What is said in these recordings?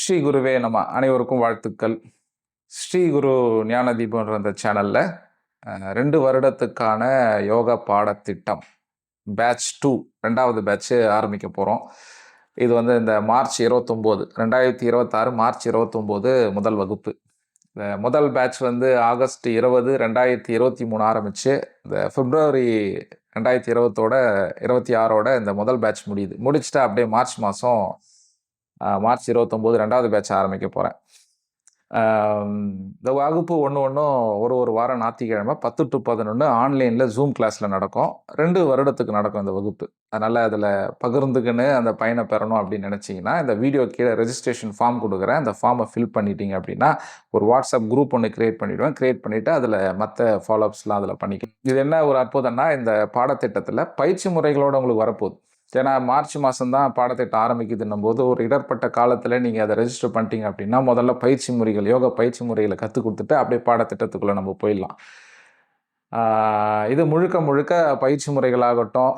ஸ்ரீ குருவே நம. அனைவருக்கும் வாழ்த்துக்கள். ஸ்ரீ குரு ஞானதீபம்ன்ற அந்த சேனல்ல 2 வருடத்துக்கான யோகா பாடத்திட்டம் பேட்ச் 2 2வது பேட்ச் ஆரம்பிக்க போறோம். இது வந்து இந்த மார்ச் 29 2026 மார்ச் 29 முதல் வகுப்பு. இந்த முதல் பேட்ச் வந்து ஆகஸ்ட் 20 2023 ஆரம்பிச்சு இந்த பிப்ரவரி 2020ஓட 26ஓட இந்த முதல் பேட்ச் முடியுது. முடிச்சுட்டு அப்படியே மார்ச் மாதம் மார்ச் 29 2வது பேட்ச் ஆரம்பிக்க போகிறேன். இந்த வகுப்பு ஒன்றும் ஒரு வாரம் ஞாயிற்றுக்கிழமை 10 to 11 ஆன்லைனில் ஜூம் கிளாஸில் நடக்கும். 2 வருடத்துக்கு நடக்கும் இந்த வகுப்பு. அதனால் அதில் பகிர்ந்துக்குன்னு அந்த பயனை பெறணும் அப்படின்னு நினச்சிங்கன்னா இந்த வீடியோ கீழே ரெஜிஸ்ட்ரேஷன் ஃபார்ம் கொடுக்குறேன். அந்த ஃபார்மை ஃபில் பண்ணிட்டீங்க அப்படின்னா ஒரு வாட்ஸ்அப் குரூப் ஒன்று கிரியேட் பண்ணிவிடுவேன். கிரியேட் பண்ணிவிட்டு அதில் மற்ற ஃபாலோஅப்ஸ்லாம் அதில் பண்ணிக்கலாம். இது என்ன ஒரு அற்புதம்னா, இந்த பாடத்திட்டத்தில் பயிற்சி முறைகளோடு உங்களுக்கு வரப்போகுது. ஏன்னா மார்ச் மாதம் தான் பாடத்திட்டம் ஆரம்பிக்குதுன்னும் போது ஒரு இடர்பட்ட காலத்தில் நீங்கள் அதை ரெஜிஸ்டர் பண்ணிட்டீங்க அப்படின்னா முதல்ல பயிற்சி முறைகள், யோகா பயிற்சி முறைகளை கற்றுக் கொடுத்துட்டு அப்படியே பாடத்திட்டத்துக்குள்ளே நம்ம போயிடலாம். இது முழுக்க முழுக்க பயிற்சி முறைகளாகட்டும்,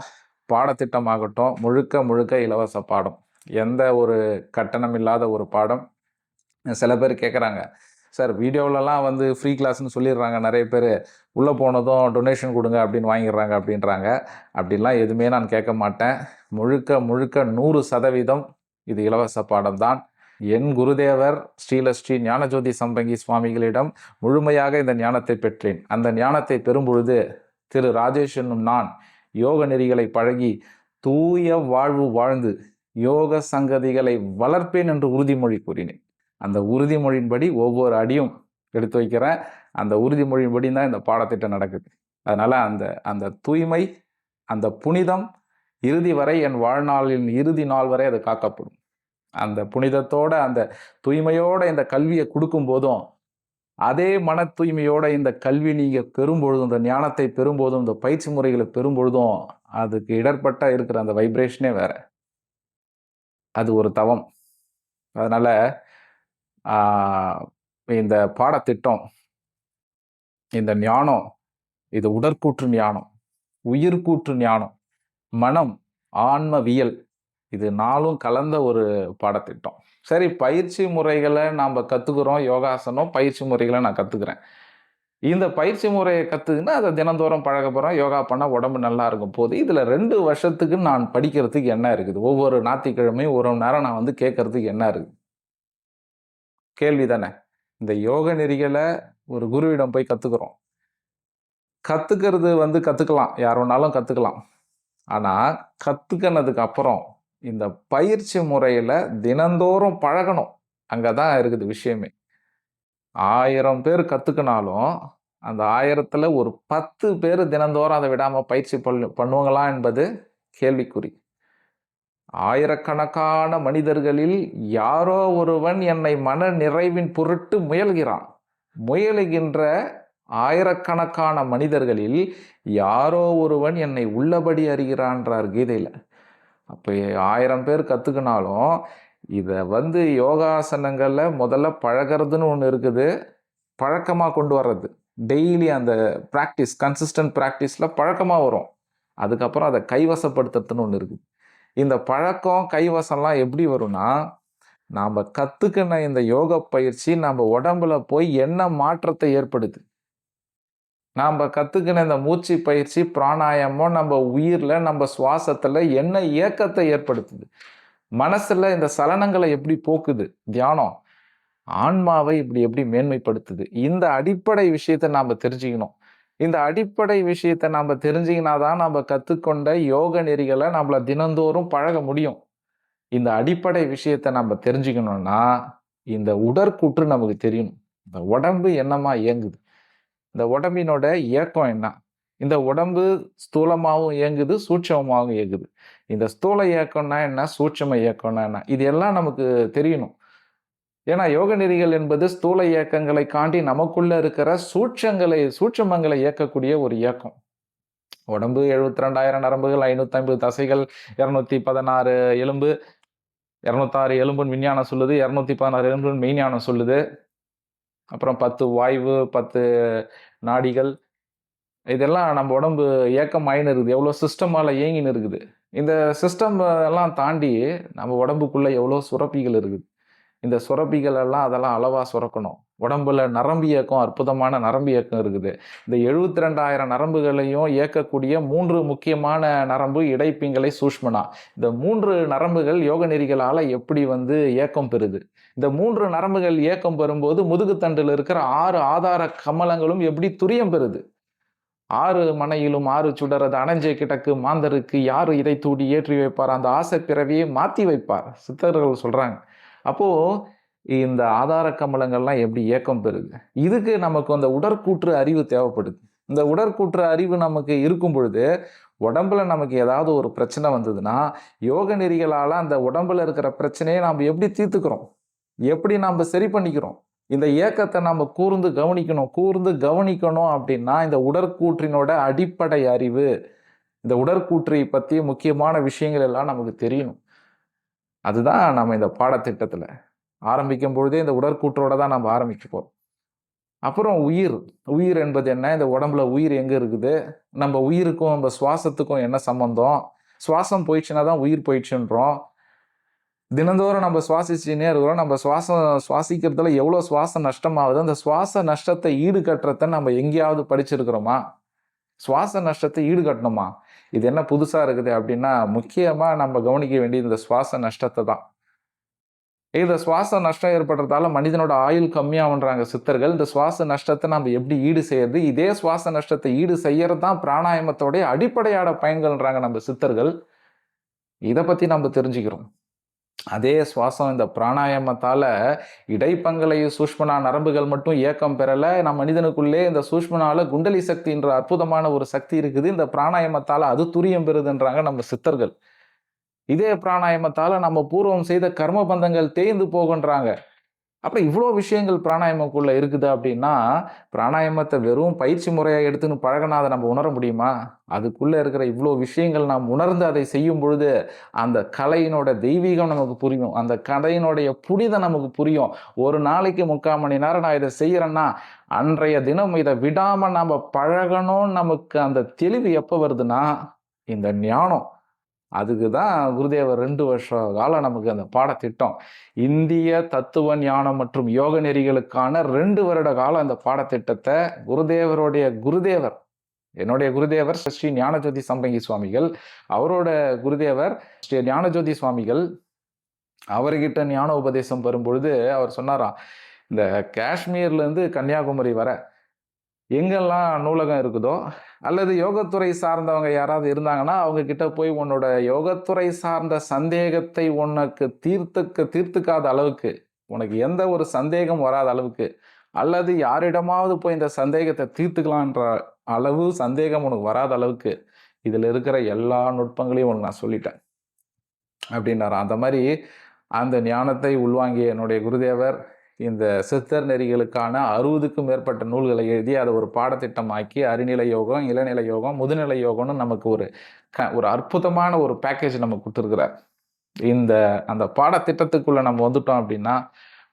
பாடத்திட்டமாகட்டும் முழுக்க இலவச பாடம். எந்த ஒரு கட்டணம் இல்லாத ஒரு பாடம். சில பேர் கேட்குறாங்க, சார் வீடியோவிலலாம் வந்து ஃப்ரீ கிளாஸ்ன்னு சொல்லிடுறாங்க, நிறைய பேர் உள்ளே போனதும் டொனேஷன் கொடுங்க அப்படின்னு வாங்கிடுறாங்க அப்படின்றாங்க. அப்படிலாம் எதுவுமே நான் கேட்க மாட்டேன். முழுக்க 100% இது இலவச பாடம் தான். என் குருதேவர் ஸ்ரீலஸ்ரீ ஞானஜோதி சம்பங்கி சுவாமிகளிடம் முழுமையாக இந்த ஞானத்தை பெற்றேன். அந்த ஞானத்தை பெறும்பொழுது திரு ராஜேஷ் என்னும் நான் யோக நெறிகளை பழகி தூய வாழ்வு வாழ்ந்து யோக சங்கதிகளை வளர்ப்பேன் என்று உறுதிமொழி கூறினேன். அந்த உறுதிமொழியின்படி ஒவ்வொரு அடியும் எடுத்து வைக்கிறேன். அந்த உறுதிமொழியின்படி தான் இந்த பாடத்திட்டம் நடக்குது. அதனால் அந்த தூய்மை, அந்த புனிதம் இறுதி வரை, என் வாழ்நாளின் இறுதி நாள் வரை அது காக்கப்படும். அந்த புனிதத்தோட, அந்த தூய்மையோட இந்த கல்வியை கொடுக்கும் போதும், அதே மன தூய்மையோட இந்த கல்வி நீங்கள் பெறும்பொழுதும், இந்த ஞானத்தை பெறும்போதும், இந்த பயிற்சி முறைகளை பெறும்பொழுதும் அதுக்கு இடர்பட்ட இருக்கிற அந்த வைப்ரேஷனே வேற. அது ஒரு தவம். அதனால இந்த பாடத்திட்டம், இந்த ஞானம், இது உடற்கூற்று ஞானம், உயிர்கூற்று ஞானம், மனம், ஆன்மவியல், இது 4ம் கலந்த ஒரு பாடத்திட்டம். சரி, பயிற்சி முறைகளை நாம் கற்றுக்குறோம். யோகாசனம் பயிற்சி முறைகளை நான் கற்றுக்கிறேன். இந்த பயிற்சி முறையை கற்றுக்குன்னா அதை தினந்தோறும் பழக போகிறோம். யோகா பண்ணால் உடம்பு நல்லா இருக்கும் போது இதில் 2 வருஷத்துக்கு நான் படிக்கிறதுக்கு என்ன இருக்குது? ஒவ்வொரு ஞாயிற்றுக்கிழமையும் 1 மணி நேரம் நான் வந்து கேட்கறதுக்கு என்ன இருக்குது? கேள்வி தானே. இந்த யோக நெறிகளை ஒரு குருவிடம் போய் கற்றுக்குறோம். கற்றுக்கிறது வந்து கற்றுக்கலாம், யார் வேணாலும் கற்றுக்கலாம். ஆனால் கற்றுக்கினதுக்கு அப்புறம் இந்த பயிற்சி முறையில் தினந்தோறும் பழகணும். அங்கே தான் இருக்குது விஷயமே. 1000 பேர் கற்றுக்கினாலும் அந்த 1000ல் ஒரு 10 பேர் தினந்தோறும் அதை விடாமல் பயிற்சி பண்ணுவாங்களா என்பது கேள்விக்குறி. ஆயிரக்கணக்கான மனிதர்களில் யாரோ ஒருவன் என்னை மன நிறைவின் பொருட்டு முயல்கிறான். முயலுகின்ற ஆயிரக்கணக்கான மனிதர்களில் யாரோ ஒருவன் என்னை உள்ளபடி அறிகிறான்றார் கீதையில். அப்போ 1000 பேர் கற்றுக்கினாலும் இதை வந்து யோகாசனங்களில் முதல்ல பழகிறதுன்னு ஒன்று இருக்குது. பழக்கமாக கொண்டு வர்றது, டெய்லி அந்த ப்ராக்டிஸ், கன்சிஸ்டன்ட் ப்ராக்டிஸில் பழக்கமாக வரும். அதுக்கப்புறம் அதை கைவசப்படுத்துறதுன்னு ஒன்று இருக்குது. இந்த பழக்கம் கைவசம்லாம் எப்படி வரும்னா, நாம் கற்றுக்கின இந்த யோக பயிற்சி நம்ம உடம்புல போய் என்ன மாற்றத்தை ஏற்படுது? நாம் கற்றுக்கின இந்த மூச்சு பயிற்சி, பிராணாயாமம் நம்ம உயிரில், நம்ம சுவாசத்தில் என்ன இயக்கத்தை ஏற்படுத்துது? மனசில் இந்த சலனங்களை எப்படி போக்குது? தியானம் ஆன்மாவை எப்படி மேன்மைப்படுத்துது? இந்த அடிப்படை விஷயத்தை நாம் தெரிஞ்சுக்கணும். இந்த அடிப்படை விஷயத்தை நாம் தெரிஞ்சிங்கன்னா தான் நம்ம கற்றுக்கொண்ட யோக நெறிகளை நம்மள தினந்தோறும் பழக முடியும். இந்த அடிப்படை விஷயத்தை நம்ம தெரிஞ்சுக்கணும்னா இந்த உடற்கூற்று நமக்கு தெரியணும். இந்த உடம்பு என்னமா இயங்குது? இந்த உடம்பினோட இயக்கம் என்ன? இந்த உடம்பு ஸ்தூலமாகவும் இயங்குது, சூட்சமமாகவும் இயங்குது. இந்த ஸ்தூல இயக்கம்னா என்ன? சூட்சம இயக்கம்னா என்ன? இது எல்லாம் நமக்கு தெரியணும். ஏன்னா யோக நெறிகள் என்பது ஸ்தூல இயக்கங்களை காண்டி நமக்குள்ள இருக்கிற சூட்சமங்களை இயக்கக்கூடிய ஒரு இயக்கம். உடம்பு 72,000 நரம்புகள், 550 தசைகள், 216 எலும்பு, 206 எலும்புன்னு விஞ்ஞானம் சொல்லுது, 216 எலும்புன்னு மெய்ஞானம் சொல்லுது. அப்புறம் 10 வாய்வு, 10 நாடிகள், இதெல்லாம் நம்ம உடம்பு இயக்கம் ஆயின்னு இருக்குது. எவ்வளோ சிஸ்டமால இயங்கின்னு இருக்குது. இந்த சிஸ்டம் எல்லாம் தாண்டி நம்ம உடம்புக்குள்ள எவ்வளோ சுரப்பிகள் இருக்குது. இந்த சுரப்பிகள் எல்லாம் அதெல்லாம் அளவா சுரக்கணும். உடம்புல நரம்பு இயக்கம், அற்புதமான நரம்பு இயக்கம் இருக்குது. இந்த 72,000 நரம்புகளையும் இயக்கக்கூடிய 3 முக்கியமான நரம்பு இடைப்பிங்களை சூஷ்மனா. இந்த 3 நரம்புகள் யோக நெறிகளால எப்படி இயக்கம் பெறுது? இந்த 3 நரம்புகள் இயக்கம் பெறும்போது முதுகுத்தண்டில் இருக்கிற 6 ஆதார கமலங்களும் எப்படி துரியம் பெறுது? 6 மனையிலும் 6 சுடரது அணஞ்சே கிடக்கு மாந்தருக்கு யாரு இதை தூடி ஏற்றி வைப்பார்? அந்த ஆசை பிறவியை மாத்தி வைப்பார். சித்தர்கள் சொல்றாங்க. அப்போ இந்த ஆதார கமலங்கள்லாம் எப்படி இயக்கம் பெறுது? இதுக்கு நமக்கு அந்த உடற்கூற்று அறிவு தேவைப்படுது. இந்த உடற்கூற்று அறிவு நமக்கு இருக்கும் பொழுது, உடம்புல நமக்கு ஏதாவது ஒரு பிரச்சனை வந்ததுன்னா, யோக நெறிகளால அந்த உடம்புல இருக்கிற பிரச்சனைய நாம எப்படி தீர்த்துக்கிறோம்? எப்படி நாம சரி பண்ணிக்கிறோம்? இந்த இயக்கத்த நாம கூர்ந்து கவனிக்கணும். கூர்ந்து கவனிக்கணும் அப்படின்னா, இந்த உடற்கூற்றினோட அடிப்படை அறிவு, இந்த உடற்கூற்றை பத்திய முக்கியமான விஷயங்கள் எல்லாம் நமக்கு தெரியணும். அதுதான் நம்ம இந்த பாடத்திட்டத்துல ஆரம்பிக்கும் பொழுதே இந்த உடற்கூற்றோட தான் நம்ம ஆரம்பிக்க போறோம். அப்புறம் உயிர். உயிர் என்பது என்ன? இந்த உடம்புல உயிர் எங்க இருக்குது? நம்ம உயிருக்கும், நம்ம சுவாசத்துக்கும் என்ன சம்பந்தம்? சுவாசம் போயிடுச்சுன்னா தான் உயிர் போயிடுச்சுன்றோம். தினந்தோறும் நம்ம சுவாசிச்சுன்னே இருக்கிறோம். நம்ம சுவாசிக்கிறதுல எவ்வளோ சுவாச நஷ்டமாகுது? அந்த சுவாச நஷ்டத்தை ஈடுகட்டுறத நம்ம எங்கேயாவது படிச்சிருக்கிறோமா? சுவாச நஷ்டத்தை ஈடுகட்டணுமா? இது என்ன புதுசா இருக்குது அப்படின்னா, முக்கியமா நம்ம கவனிக்க வேண்டியது இந்த சுவாச நஷ்டத்த தான். இந்த சுவாச நஷ்டம் ஏற்படுறதால மனிதனோட ஆயுள் கம்மியாகுன்றாங்க சித்தர்கள். இந்த சுவாச நஷ்டத்தை நம்ம எப்படி ஈடு செய்யறது? இதே சுவாச நஷ்டத்தை ஈடு செய்யறது தான் பிராணாயாமத்தோடைய அடிப்படையான பயன்கள்ன்றாங்க நம்ம சித்தர்கள். இத பத்தி நம்ம தெரிஞ்சுக்கிறோம். அதே சுவாசம் இந்த பிராணாயாமத்தால இடைப்பங்களை சூஷ்மனா நரம்புகள் மட்டும் இயக்கம் பெறல. நம் மனிதனுக்குள்ளே இந்த சூஷ்மனால குண்டலி சக்தின்ற அற்புதமான ஒரு சக்தி இருக்குது. இந்த பிராணாயாமத்தால அது துரியம் பெறுதுன்றாங்க நம்ம சித்தர்கள். இதே பிராணாயாமத்தால நம்ம பூர்வம் செய்த கர்ம பந்தங்கள் தேய்ந்து போகுன்றாங்க. அப்புறம் இவ்வளோ விஷயங்கள் பிராணாயாமக்குள்ள இருக்குது அப்படின்னா, பிராணாயாமத்த வெறும் பயிற்சி முறையா எடுத்துன்னு பழகுனா அத நம்ம உணர முடியுமா? அதுக்குள்ள இருக்கிற இவ்வளோ விஷயங்கள் நாம் உணர்ந்து அதை செய்யும் பொழுது, அந்த கலையினோட தெய்வீகம் நமக்கு புரியும். அந்த கலையினுடைய புனிதம் நமக்கு புரியும். ஒரு நாளைக்கு 3/4 மணி நேரம் நான் இத செய்யறேன்னா, அன்றைய தினம் இத விடாம நாம பழகணும்னு நமக்கு அந்த தெளிவு எப்ப வருதுன்னா, இந்த ஞானம். அதுக்கு தான் குருதேவர் 2 வருஷ காலம் நமக்கு அந்த பாடத்திட்டம். இந்திய தத்துவ ஞானம் மற்றும் யோக நெறிகளுக்கான 2 வருட காலம் அந்த பாடத்திட்டத்த குருதேவருடைய குருதேவர், என்னுடைய குருதேவர் ஸ்ரீ ஞானஜோதி சம்பங்கி சுவாமிகள். அவரோட குருதேவர் ஸ்ரீ ஞானஜோதி சுவாமிகள். அவர்கிட்ட ஞான உபதேசம் பெறும்பொழுது அவர் சொன்னாராம், இந்த காஷ்மீர்லேருந்து கன்னியாகுமரி வர எங்கெல்லாம் நூலகம் இருக்குதோ, அல்லது யோகத்துறை சார்ந்தவங்க யாராவது இருந்தாங்கன்னா, அவங்க கிட்ட போய் உன்னோட யோகத்துறை சார்ந்த சந்தேகத்தை உனக்கு தீர்த்துக்காத அளவுக்கு, உனக்கு எந்த ஒரு சந்தேகம் வராத அளவுக்கு, அல்லது யாரிடமாவது போய் இந்த சந்தேகத்தை தீர்த்துக்கலான்ற அளவு சந்தேகம் உனக்கு வராத அளவுக்கு, இதுல இருக்கிற எல்லா நுட்பங்களையும் உனக்கு நான் சொல்லிட்டேன் அப்படின்னாராம். அந்த மாதிரி அந்த ஞானத்தை உள்வாங்கிய என்னுடைய குருதேவர் இந்த சித்தர் நெறிகளுக்கான 60க்கும் மேற்பட்ட நூல்களை எழுதி அதை ஒரு பாடத்திட்டமாக்கி அறிநிலை யோகம், இளநிலை யோகம், முதுநிலை யோகம்னு நமக்கு ஒரு அற்புதமான ஒரு பேக்கேஜ் நமக்கு கொடுத்துருக்கிறார். அந்த பாடத்திட்டத்துக்குள்ள நம்ம வந்துட்டோம் அப்படின்னா,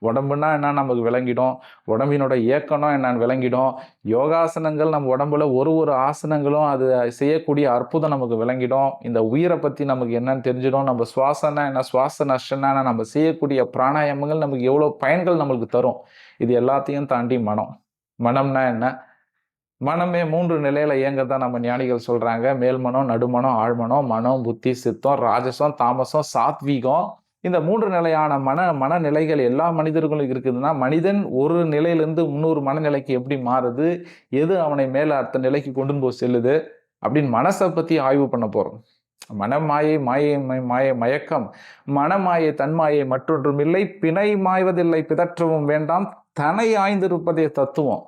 உடம்புனா என்னன்னு நமக்கு விளங்கிடும். உடம்பினோட இயக்கம்னா என்னன்னு விளங்கிடும். யோகாசனங்கள் நம்ம உடம்புல ஒரு ஆசனங்களும் அது செய்யக்கூடிய அற்புதம் நமக்கு விளங்கிடும். இந்த உயிரை பத்தி நமக்கு என்னன்னு தெரிஞ்சிடும். நம்ம சுவாசம்னா என்ன, சுவாச நஷ்டம்னா என்ன, நம்ம செய்யக்கூடிய பிராணாயாமங்கள் நமக்கு எவ்வளவு பயன்கள் நம்மளுக்கு தரும். இது எல்லாத்தையும் தாண்டி மனம். மனம்னா என்ன? மனமே 3 நிலையில இயங்கத்தான் நம்ம ஞானிகள் சொல்றாங்க. மேல்மனம், நடுமனம், ஆழ்மனம், மனம், புத்தி, சித்தம், ராஜசம், தாமசம், சாத்வீகம். இந்த 3 நிலையான மனநிலைகள் எல்லா மனிதர்களும் இருக்குதுன்னா, மனிதன் ஒரு நிலையிலிருந்து இன்னொரு மனநிலைக்கு எப்படி மாறுது, எது அவனை மேல அடுத்த நிலைக்கு கொண்டு போய் செல்லுது அப்படின்னு மனசை பத்தி ஆய்வு பண்ண போறோம். மனமாயை மாயை மயக்கம், மனமாயை தன்மாயை மற்றொன்றும் இல்லை, பிணை மாய்வதில்லை பிதற்றவும் வேண்டாம், தனை ஆய்ந்திருப்பதே தத்துவம்.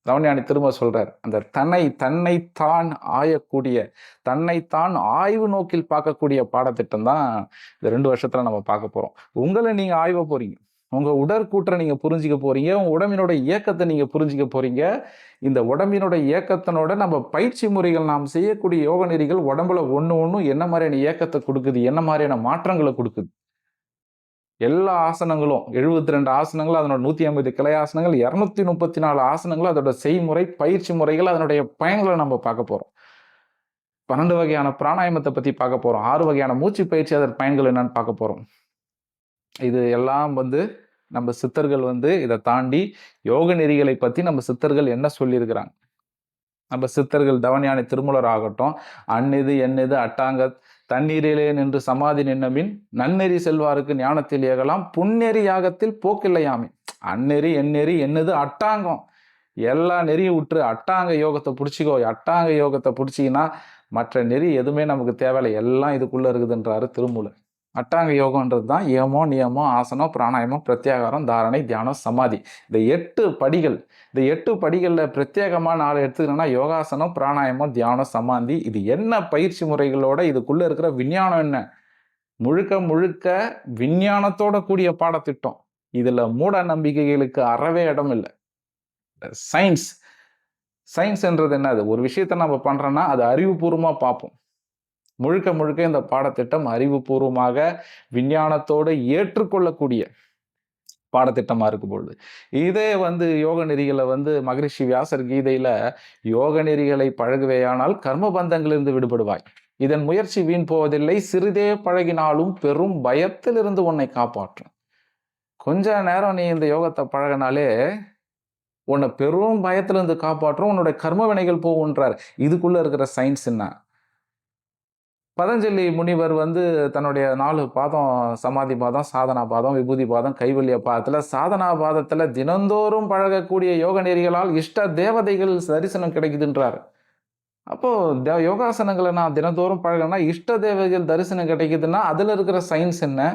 ரமணியானி திரும்ப சொல்றார், அந்த தன்னைத்தான் ஆயக்கூடிய, தன்னைத்தான் ஆய்வு நோக்கில் பார்க்கக்கூடிய பாடத்திட்டம் தான் இந்த 2 வருஷத்துல நம்ம பார்க்க போறோம். உங்களை நீங்க ஆய்வ போறீங்க, உங்க உடற்கூற்றை நீங்க புரிஞ்சுக்க போறீங்க, உங்க உடம்பினோட இயக்கத்தை நீங்க புரிஞ்சுக்க போறீங்க. இந்த உடம்பினோட இயக்கத்தினோட நம்ம பயிற்சி முறைகள், நாம் செய்யக்கூடிய யோக நெறிகள் உடம்புல ஒண்ணும் என்ன மாதிரியான இயக்கத்தை கொடுக்குது, என்ன மாதிரியான மாற்றங்களை கொடுக்குது. எல்லா ஆசனங்களும் 72 ஆசனங்கள், அதனோட 150 கிளை ஆசனங்கள், 234 ஆசனங்கள், அதோட செய்முறை, பயிற்சி முறைகள், அதனுடைய பயன்களை நம்ம பார்க்க போறோம். 12 வகையான பிராணாயாமத்தை பத்தி பார்க்க போறோம். 6 வகையான மூச்சு பயிற்சி, அதன் பயன்கள் என்னன்னு பார்க்க போறோம். இது எல்லாம் நம்ம சித்தர்கள் வந்து இதை தாண்டி யோக நெறிகளை பத்தி நம்ம சித்தர்கள் என்ன சொல்லியிருக்கிறாங்க. நம்ம சித்தர்கள் தவஞானி திருமூலர் ஆகட்டும், அந்நிது எண்ணிது அட்டாங்க தண்ணீரிலே நின்று சமாதி நின்னபின் நன்னெறி செல்வாருக்கு ஞானத்தில் ஏகலாம் புன்னெறி யாகத்தில் போக்கில்லையாமே. அந்நெறி எந்நெறி என்னது அட்டாங்கம், எல்லா நெறியும் விட்டுரு, அட்டாங்க யோகத்தை பிடிச்சிக்கோ. அட்டாங்க யோகத்தை பிடிச்சிங்கன்னா மற்ற நெறி எதுவுமே நமக்கு தேவையில்லை, எல்லாம் இதுக்குள்ள இருக்குதுன்றாரு திருமூலர். அட்டாங்க யோகம்ன்றது தான் ஏமம், நியமம், ஆசனம், பிராணாயமம், பிரத்யாகாரம், தாரணை, தியானம், சமாதி. இந்த 8 படிகள். இந்த 8 படிகளில் பிரத்யேகமாக 4 எடுத்துக்கணும்னா யோகாசனம், பிராணாயமம், தியானம், சமாதி. இது என்ன பயிற்சி முறைகளோட இதுக்குள்ள இருக்கிற விஞ்ஞானம் என்ன? முழுக்க முழுக்க விஞ்ஞானத்தோட கூடிய பாடத்திட்டம். இதுல மூட நம்பிக்கைகளுக்கு அறவே இடம் இல்லை. சயின்ஸ் சயின்ஸ்ன்றது என்னது? ஒரு விஷயத்த நம்ம பண்றோம்னா அது அறிவுபூர்வமா பார்ப்போம். முழுக்க முழுக்க இந்த பாடத்திட்டம் அறிவுபூர்வமாக விஞ்ஞானத்தோடு ஏற்றுக்கொள்ளக்கூடிய பாடத்திட்டமா இருக்கும் பொழுது, இதே வந்து யோக நெறிகளை வந்து மகரிஷி வியாசர் கீதையில யோக நெறிகளை பழகுவேயானால் கர்ம பந்தங்களிலிருந்து விடுபடுவாய், இதன் முயற்சி வீண் போவதில்லை, சிறிதே பழகினாலும் பெரும் பயத்திலிருந்து உன்னை காப்பாற்றும். கொஞ்ச நேரம் நீ இந்த யோகத்தை பழகினாலே உன்னை பெரும் பயத்திலிருந்து காப்பாற்றும், உன்னுடைய கர்ம வினைகள் போகுன்றார். இதுக்குள்ள இருக்கிற சயின்ஸ் என்ன? பதஞ்சலி முனிவர் வந்து தன்னுடைய 4 பாதம், சமாதி பாதம், சாதனா பாதம், விபூதி பாதம், கைவல்ய பாதத்துல, சாதனா பாதத்துல தினந்தோறும் பழகக்கூடிய யோக நெறிகளால் இஷ்ட தேவதைகள் தரிசனம் கிடைக்குதுன்றார். அப்போ யோகாசனங்களை நான் தினந்தோறும் பழகினா இஷ்ட தேவதைகள் தரிசனம் கிடைக்குதுன்னா அதுல இருக்கிற சயின்ஸ் என்ன?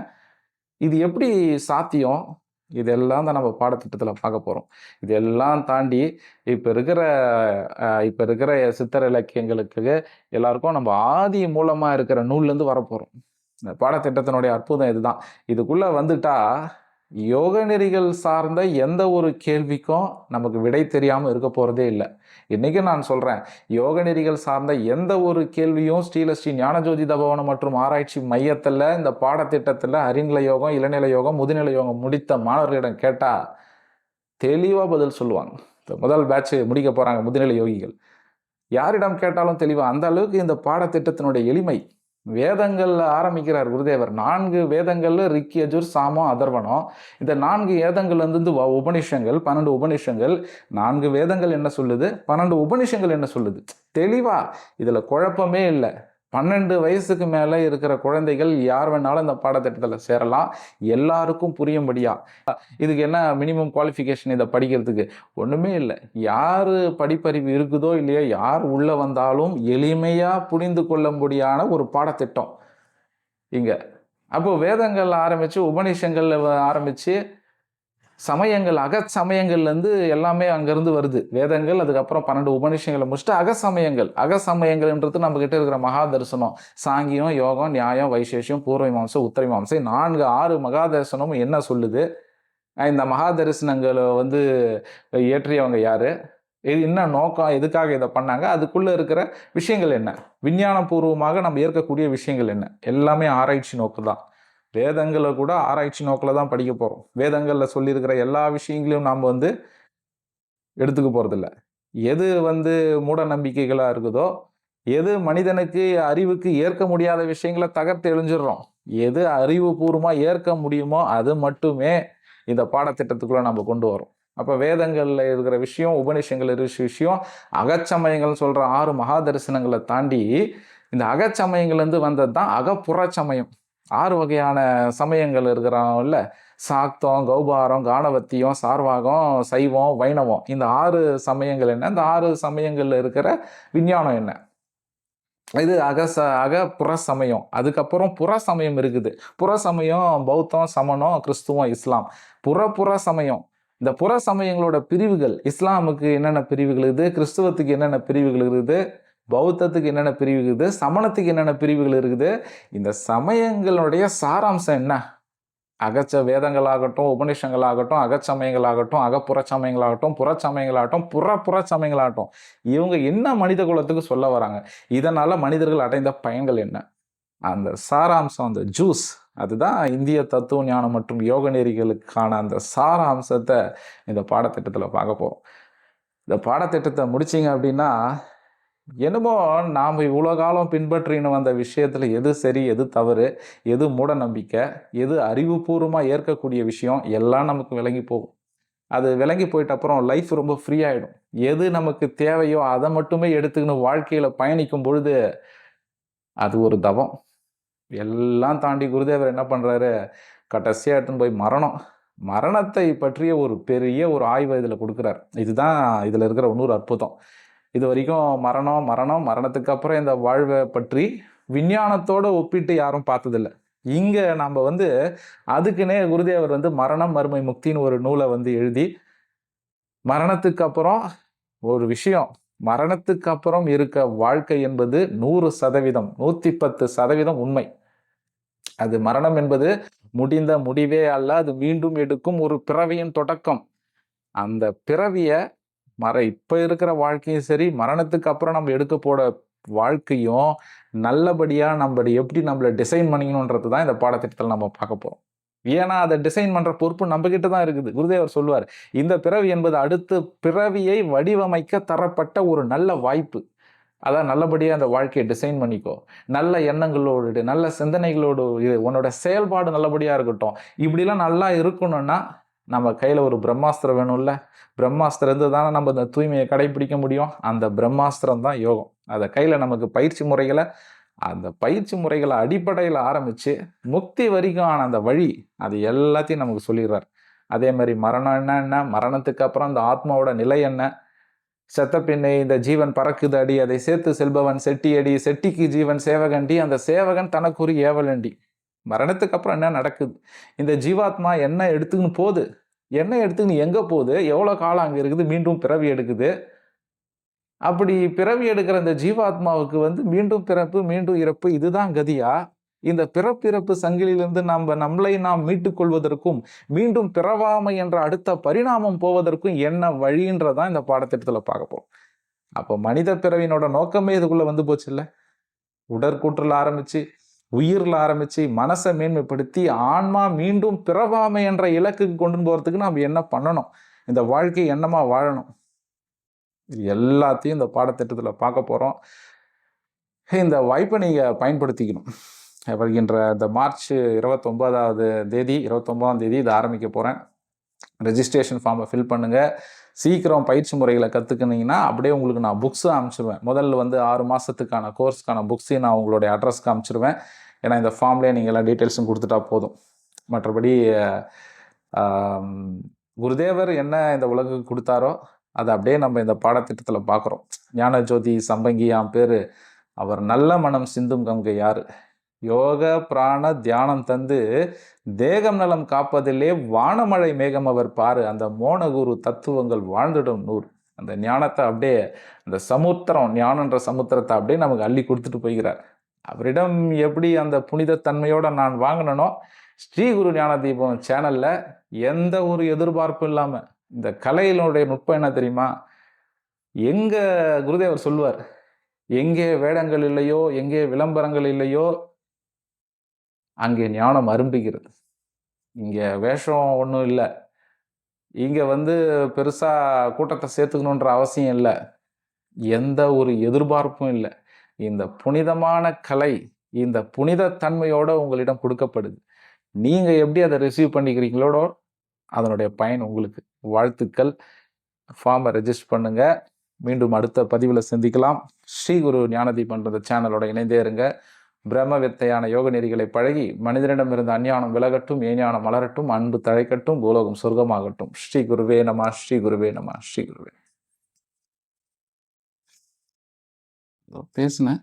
இது எப்படி சாத்தியம்? இதெல்லாம் தான் நம்ம பாடத்திட்டத்தில் பார்க்க போகிறோம். இதெல்லாம் தாண்டி இப்போ இருக்கிற சித்தர் இலக்கியங்களுக்கு எல்லாருக்கும் நம்ம ஆதி மூலமாக இருக்கிற நூல்லேருந்து வரப்போகிறோம். இந்த பாடத்திட்டத்தினுடைய அற்புதம் இதுதான். இதுக்குள்ளே வந்துட்டா யோக நெறிகள் சார்ந்த எந்த ஒரு கேள்விக்கும் நமக்கு விடை தெரியாமல் இருக்க போகிறதே இல்லை. இன்றைக்கி நான் சொல்கிறேன், யோக நெறிகள் சார்ந்த எந்த ஒரு கேள்வியும் ஸ்ரீ ஞானஜோதி தபோவனம் மற்றும் ஆராய்ச்சி மையத்தில் இந்த பாடத்திட்டத்தில் அறிநிலை யோகம், இளநிலை யோகம், முதுநிலை யோகம் முடித்த மாணவர்களிடம் கேட்டால் தெளிவாக பதில் சொல்லுவாங்க. முதல் பேட்ச் முடிக்க போகிறாங்க முதுநிலை யோகிகள். யாரிடம் கேட்டாலும் தெளிவாக, அந்த அளவுக்கு இந்த பாடத்திட்டத்தினுடைய எளிமை. வேதங்கள்ல ஆரம்பிக்கிறார் குருதேவர். 4 வேதங்கள்ல ரிக், யஜுர், சாமம், அதர்வனம். இந்த 4 வேதங்கள் வந்து உபனிஷங்கள், 12 உபனிஷங்கள். 4 வேதங்கள் என்ன சொல்லுது, 12 உபனிஷங்கள் என்ன சொல்லுது, தெளிவா. இதுல குழப்பமே இல்லை. 12 வயசுக்கு மேல இருக்கிற குழந்தைகள் யார் வேணாலும் இந்த பாடத்திட்டத்தில் சேரலாம், எல்லாருக்கும் புரியும்படியா. இதுக்கு என்ன மினிமம் குவாலிஃபிகேஷன் இதை படிக்கிறதுக்கு? ஒண்ணுமே இல்லை. யாரு படிப்பறிவு இருக்குதோ இல்லையோ, யார் உள்ள வந்தாலும் எளிமையா புரிந்து கொள்ளும்படியான ஒரு பாடத்திட்டம் இங்க. அப்போ வேதங்கள் ஆரம்பிச்சு, உபநிஷங்கள் ஆரம்பிச்சு, சமயங்கள், அகச்சமயங்கள்லேருந்து எல்லாமே அங்கேருந்து வருது. வேதங்கள், அதுக்கப்புறம் 12 உபநிஷங்களை முடிச்சுட்டு அகசமயங்கள்ன்றது நம்ம கிட்ட இருக்கிற மகா தரிசனம், சாங்கியம், யோகம், நியாயம், வைசேஷம், பூர்வ மீமாம்சை, உத்தர மீமாம்சை, 6 மகா தரிசனமும் என்ன சொல்லுது? இந்த மகா தரிசனங்களை வந்து இயற்றியவங்க யாரு, இது என்ன நோக்கம், எதுக்காக இதை பண்ணாங்க, அதுக்குள்ள இருக்கிற விஷயங்கள் என்ன, விஞ்ஞான பூர்வமாக நம்ம ஏற்கக்கூடிய விஷயங்கள் என்ன, எல்லாமே ஆராய்ச்சி நோக்கு தான். வேதங்களை கூட ஆராய்ச்சி நோக்கில் தான் படிக்க போகிறோம். வேதங்களில் சொல்லியிருக்கிற எல்லா விஷயங்களையும் நாம் வந்து எடுத்துக்க போகிறதில்ல. எது வந்து மூட நம்பிக்கைகளாக இருக்குதோ, எது மனிதனுக்கு அறிவுக்கு ஏற்க முடியாத விஷயங்களை தகர்த்து எழிஞ்சிடுறோம். எது அறிவுபூர்வமாக ஏற்க முடியுமோ அது மட்டுமே இந்த பாடத்திட்டத்துக்குள்ளே நம்ம கொண்டு வரோம். அப்போ வேதங்களில் இருக்கிற விஷயம், உபநிஷங்கள் இருக்கிற விஷயம், அகச்சமயங்கள் சொல்கிற 6 மகா தரிசனங்களை தாண்டி இந்த அகச்சமயங்கள்லேருந்து வந்தது தான் அகப்புற சமயம். 6 வகையான சமயங்கள் இருக்கிறாங்கல்ல, சாக்தம், கௌபாரம், கானவத்தியம், சார்வாகம், சைவம், வைணவம். இந்த 6 சமயங்கள் என்ன, இந்த 6 சமயங்கள்ல இருக்கிற விஞ்ஞானம் என்ன? இது அகப்புற சமயம். அதுக்கப்புறம் புற சமயம் இருக்குது. புற சமயம் பௌத்தம், சமணம், கிறிஸ்துவம், இஸ்லாம். புற சமயம். இந்த புற சமயங்களோட பிரிவுகள், இஸ்லாமுக்கு என்னென்ன பிரிவுகள் இருக்குது, கிறிஸ்துவத்துக்கு என்னென்ன பிரிவுகள் இருக்குது, பௌத்தத்துக்கு என்னென்ன பிரிவு இருக்குது, சமணத்துக்கு என்னென்ன பிரிவுகள் இருக்குது, இந்த சமயங்களுடைய சாராம்சம் என்ன? அகச்ச வேதங்களாகட்டும், உபநிஷங்களாகட்டும், அகச்சமயங்களாகட்டும், அகப்புற சமயங்களாகட்டும், புறச்சமயங்களாகட்டும், புற சமயங்களாகட்டும், இவங்க என்ன மனித குலத்துக்கு சொல்ல வராங்க? இதனால மனிதர்கள் அடைந்த பயன்கள் என்ன? அந்த சாராம்சம், அந்த ஜூஸ், அதுதான் இந்திய தத்துவ ஞானம் மற்றும் யோக நெறிகளுக்கான அந்த சாராம்சத்தை இந்த பாடத்திட்டத்தில் பார்க்க போகிறோம். இந்த பாடத்திட்டத்தை முடிச்சிங்க அப்படின்னா என்னமோ நாம் இவ்வளோ காலம் பின்பற்றின்னு வந்த விஷயத்தில் எது சரி, எது தவறு, எது மூட நம்பிக்கை, எது அறிவுபூர்வமாக ஏற்கக்கூடிய விஷயம் எல்லாம் நமக்கு விளங்கி போகும். அது விளங்கி போயிட்ட அப்புறம் லைஃப் ரொம்ப ஃப்ரீ ஆகிடும். எது நமக்கு தேவையோ அதை மட்டுமே எடுத்துக்கணும் வாழ்க்கையில் பயணிக்கும் பொழுது அது ஒரு தவம். எல்லாம் தாண்டி குருதேவர் என்ன பண்ணுறாரு, கடைசியாக எடுத்துன்னு போய் மரணத்தை பற்றிய ஒரு பெரிய ஒரு ஆய்வை இதில் கொடுக்குறார். இதுதான் இதில் இருக்கிற இன்னொரு அற்புதம். இது வரைக்கும் மரணத்துக்கு அப்புறம் இந்த வாழ்வை பற்றி விஞ்ஞானத்தோடு ஒப்பிட்டு யாரும் பார்த்ததில்லை. இங்கே நம்ம அதுக்குன்னே குருதேவர் மரணம் மறுமை முக்தின்னு ஒரு நூலை எழுதி, மரணத்துக்கு அப்புறம் ஒரு விஷயம், மரணத்துக்கு அப்புறம் இருக்க வாழ்க்கை என்பது 100%, 110% உண்மை. அது மரணம் என்பது முடிந்த முடிவே அல்ல, அது மீண்டும் எடுக்கும் ஒரு பிறவியின் தொடக்கம். அந்த பிறவிய இப்ப இருக்கிற வாழ்க்கையும் சரி, மரணத்துக்கு அப்புறம் நம்ம எடுக்க போட வாழ்க்கையும் நல்லபடியா எப்படி நம்மள டிசைன் பண்ணிக்கணும்ன்றது தான் இந்த பாடத்திட்டத்தில் நம்ம பார்க்க போறோம். ஏன்னா அதை டிசைன் பண்ற பொறுப்பு நம்ம கிட்ட தான் இருக்குது. குருதேவர் சொல்லுவார், இந்த பிறவி என்பது அடுத்த பிறவியை வடிவமைக்க தரப்பட்ட ஒரு நல்ல வாய்ப்பு. அதான் நல்லபடியா அந்த வாழ்க்கையை டிசைன் பண்ணிக்கோ, நல்ல எண்ணங்களோடு, நல்ல சிந்தனைகளோடு, உன்னோட செயல்பாடு நல்லபடியா இருக்கட்டும். இப்படிலாம் நல்லா இருக்கணும்னா நம்ம கையில ஒரு பிரம்மாஸ்திரம் வேணும்ல. பிரம்மாஸ்திரம் இருந்து தானே நம்ம இந்த தூய்மையை கடைபிடிக்க முடியும். அந்த பிரம்மாஸ்திரம் தான் யோகம். அதை கையில நமக்கு பயிற்சி முறைகளை, அந்த பயிற்சி முறைகளை அடிப்படையில் ஆரம்பிச்சு முக்தி வரைக்கும் ஆன அந்த வழி, அது எல்லாத்தையும் நமக்கு சொல்லிடுறார். அதே மாதிரி மரணம் என்ன, மரணத்துக்கு அப்புறம் அந்த ஆத்மாவோட நிலை என்ன, செத்த பின்னே இந்த ஜீவன் பறக்குது அடி, அதை சேர்த்து செல்பவன் செட்டி அடி, செட்டிக்கு ஜீவன் சேவகண்டி, அந்த சேவகன் தனக்குறி ஏவலண்டி. மரணத்துக்கு அப்புறம் என்ன நடக்குது, இந்த ஜீவாத்மா என்ன எடுத்துக்கின்னு போகுது, என்ன எடுத்துக்கின்னு எங்கே போகுது, எவ்வளோ காலம் அங்கே இருக்குது, மீண்டும் பிறவி எடுக்குது. அப்படி பிறவி எடுக்கிற இந்த ஜீவாத்மாவுக்கு மீண்டும் பிறப்பு, மீண்டும் இறப்பு, இதுதான் கதியா? இந்த பிறப்பிறப்பு சங்கிலிருந்து நம்மளை நாம் மீட்டுக் கொள்வதற்கும் மீண்டும் பிறவாமை என்ற அடுத்த பரிணாமம் போவதற்கும் என்ன வழின்றதான் இந்த பாடத்திட்டத்தில் பார்க்க போறோம். அப்போ மனித பிறவினோட நோக்கமே இதுக்குள்ள போச்சு இல்லை. உடற்கூற்றில் ஆரம்பிச்சு, உயிரில் ஆரம்பிச்சு, மனசை மேன்மைப்படுத்தி ஆன்மா மீண்டும் பிறவாமை என்ற இலக்குக்கு கொண்டு போறதுக்கு நாம் என்ன பண்ணணும், இந்த வாழ்க்கை என்னமா வாழணும், இது எல்லாத்தையும் இந்த பாடத்திட்டத்தில் பார்க்க போறோம். இந்த வாய்ப்பை நீங்க பயன்படுத்திக்கணும். வருகின்ற இந்த மார்ச் 29ஆம் தேதி இதை ஆரம்பிக்க போகிறேன். ரெஜிஸ்ட்ரேஷன் ஃபார்மை ஃபில் பண்ணுங்கள். சீக்கிரம் பயிற்சி முறைகளை கற்றுக்குனீங்கன்னா அப்படியே உங்களுக்கு நான் புக்ஸு அனுப்பிச்சிடுவேன். முதல்ல 6 மாதத்துக்கான கோர்ஸ்க்கான புக்ஸையும் நான் உங்களுடைய அட்ரஸ்க்கு அனுப்பிச்சிடுவேன். ஏன்னா இந்த ஃபார்ம்லேயே நீங்கள் எல்லா டீட்டெயில்ஸும் கொடுத்துட்டா போதும். மற்றபடி குருதேவர் என்ன இந்த உலகுக்கு கொடுத்தாரோ அதை அப்படியே நம்ம இந்த பாடத்திட்டத்தில் பார்க்குறோம். ஞானஜோதி சம்பங்கி பேர். அவர் நல்ல மனம் சிந்தும் கங்கை யார், யோக பிராண தியானம் தந்து தேகம் நலம் காப்பதிலே வானமழை மேகம் அவர் பாரு, அந்த மோனகுரு தத்துவங்கள் வாழ்ந்துடும் நூறு. அந்த ஞானத்தை அப்படியே அந்த சமுத்திரம், ஞானன்ற சமுத்திரத்தை அப்படியே நமக்கு அள்ளி கொடுத்துட்டு போய்கிறார். அவரிடம் எப்படி அந்த புனிதத்தன்மையோட நான் வாங்கினனோ, ஸ்ரீ குரு ஞான தீபம் சேனல்ல எந்த ஒரு எதிர்பார்ப்பும் இல்லாம, இந்த கலையினுடைய நுட்பம் என்ன தெரியுமா, எங்க குருதேவர் சொல்லுவார், எங்கே வேடங்கள் இல்லையோ, எங்கே விளம்பரங்கள் இல்லையோ, அங்கே ஞானம் அரும்புகிறது. இங்கே வேஷம் ஒன்றும் இல்லை, இங்கே பெருசாக கூட்டத்தை சேர்த்துக்கணுன்ற அவசியம் இல்லை, எந்த ஒரு எதிர்பார்ப்பும் இல்லை. இந்த புனிதமான கலை, இந்த புனித தன்மையோடு உங்களிடம் கொடுக்கப்படுது. நீங்கள் எப்படி அதை ரிசீவ் பண்ணிக்கிறீங்களோட அதனுடைய பயன் உங்களுக்கு. வாழ்த்துக்கள். ஃபார்மை ரெஜிஸ்டர் பண்ணுங்கள். மீண்டும் அடுத்த பதிவில் சந்திக்கலாம். ஸ்ரீ குரு ஞானதீபன்ற சேனலோட இணைந்தே இருங்க. பிரம்ம வித்தையான யோக நெறிகளை பழகி மனிதனிடமிருந்து அஞ்ஞானம் விலகட்டும், ஏஞானம் மலரட்டும், அன்பு தழைக்கட்டும், பூலோகம் சொர்க்கமாகட்டும். ஸ்ரீ குருவே நம, ஸ்ரீ குருவே நம, ஸ்ரீ குருவே. பேசுனேன்.